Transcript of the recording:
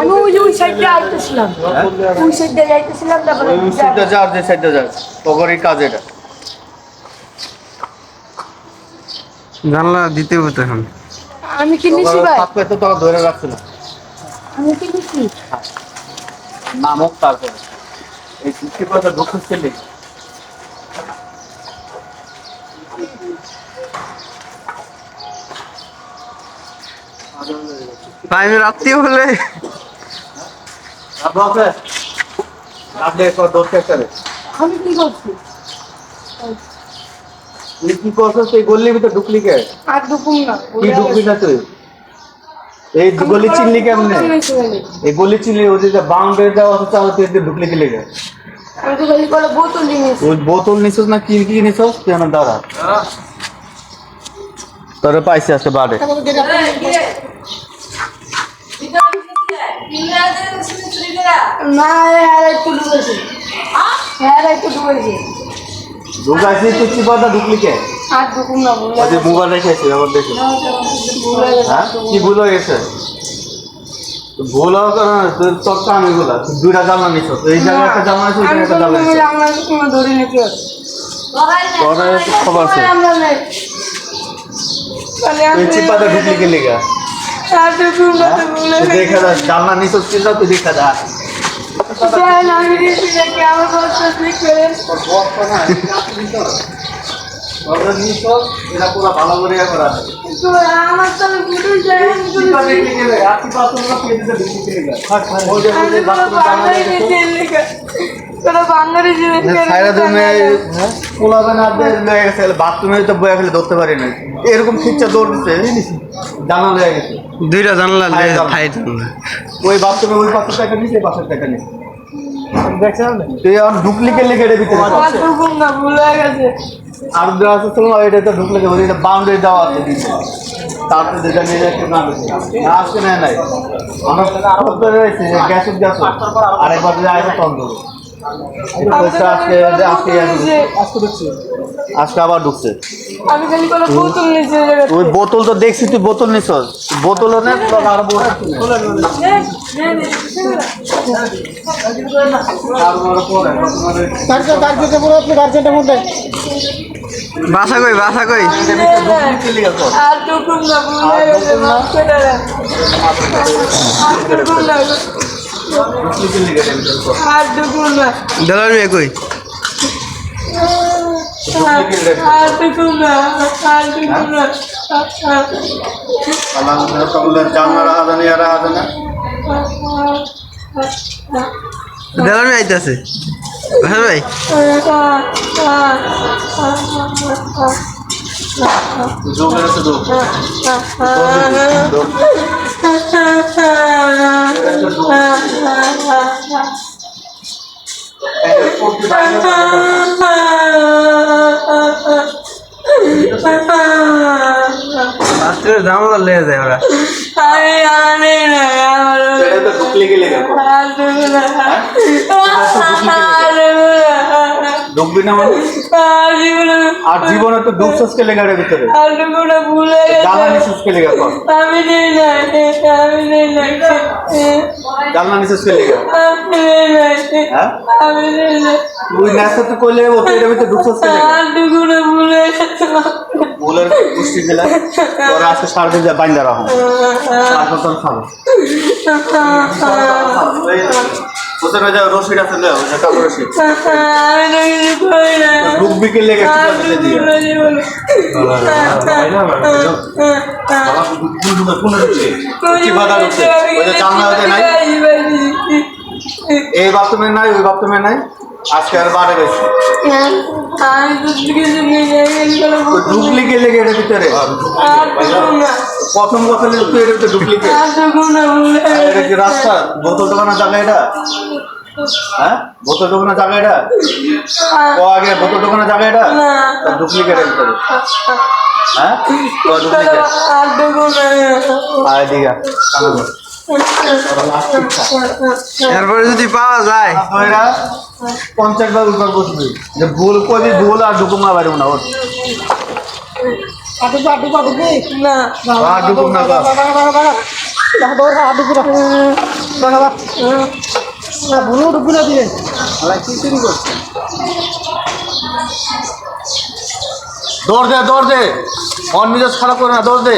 আমি ওই সাইডে আইতেছিলাম, ওই সাইডে যাইতেছিলাম, তারপরে ওই সাইডে যা, যে সাইডে যা, তোরই কাজ এটা। জানলা দিতে হতো এখন। আমি কিনেছি ভাই, হাত পায়ে তো তোকে ধরে রাখছে না। আমি কিনেছি। নামক তারপরে এই সৃষ্টি কথা ঢুকছে লিখে টাইমে রাত্রি হলে আপনি দোষে করে আমি কি করছি? তুই কি করছো? সেই গল্লির ভিতরে ঢুকলি কে? আর ঢুকুম না। কি ঢুকবি না তুই? এই গলি চিনলি কেমনে? এই গলি চিনলি ওই যে বাউন্ডারি দেওয়া আছে, তাহলে তুই ঢুকলি কি লেগে? আমি তো খালি করে বোতল নিয়েছি। ওই বোতল নিছিস না কি কি নিছিস? তুই আমার দাঁড়া, তোরে পাইছি আজকে বাড়ে। না, একটু ঢুকেছি, একটু ঢুকেছি। ঢুকাইছি তুই কি কথা ঢুকলি কে? আর ঢুকুম না। ওই যে মোবাইল রেখেছি আমার দেখে। হ্যাঁ কি ভুল হয়ে গেছে? ভুল হওয়ার কারণে তোর কামি গুলা দুইটা জামা নিছ, এই জায়গায় একটা জামা আছে, ওই জায়গায় একটা জামা নিছ। ধরে নিতে তোর খবর আছে তুই চিপাতে ঢুকলি কে লেগা? দেখা যা জামা নিছ কি না, তুই দেখা যা। ভালো করে করা আমার তো বাথরুমে তো বয়ে ফেলে ধরতে পারি না, এরকম খিচ্ছা দৌড় দিচ্ছে জানা হয়ে গেছে। দুইটা জানলা ওই বাথরুমে ওই পাশের টাকা নিচ্ছে, এই পাশের টাকা নিচ্ছে। তুই আর ঢুকলি কে লেগে ভিতরে আর এটা তো ঢুকলে বাউন্ডারি দেওয়া আছে, তারপরে যেটা নিয়ে যাচ্ছে না আজকে নেয় নাই গ্যাসের গ্যাস আরেকবার যদি আগে তন্ত্র আজকে আবার ঢুকছে। আমি খালি করে বোতল নিয়েছি। ওই বোতল তো দেখছি, তুই বোতল নিছ, বোতল বাসা কই, বাসা কই? ডলার মেয়ে কই? ডলার মেয়ে আইতাছে হ্যাঁ ভাই। জামলা লেগে যায় ওরা। ঢুকবি না মানে আর জীবনে তো ঢুকছস কে লেগার ভিতরে জানা নিছিস কে লেগা? জানা নিছিস কে লেগা? হ্যাঁ তুই নেশা তো কইলে ও তো এর ভিতরে ঢুকছস কে লেগা? ভুলের পুষ্টি দিলা তোরা আজকে সারাদিন যা বাইন্দা রাখো, তারপর তোর খাবো কোথায় যাও রশিদ আছে না, ওটা কাপড় রশিদ ঢুকবি কে লেগে এই বাথরুমে নাই, ওই বাথরুমে নাই, আজকে আর বাড়ে গেছে। ঢুকলি কে লেগে এর ভিতরে? প্রথম কথা তুই এর ভিতরে ঢুকলি কে? এটা কি রাস্তা? বোতল দোকানের জায়গা এটা? হ্যাঁ বোতল দোকানের জায়গা এটা? ও আগে বোতল দোকানের জায়গা এটা? ঢুকলি কে এর ভিতরে? হ্যাঁ ঢুকলি কে? আয় দিঘা এরপরে যদি পাওয়া যায় 50 বার উপর বসবি যে ভুল করি, ভুল আর ঢুকুম না পারবো না ওর না ঢুকুম না। দৌড় দে মন মেজাজ খারাপ করে না, দৌড় দে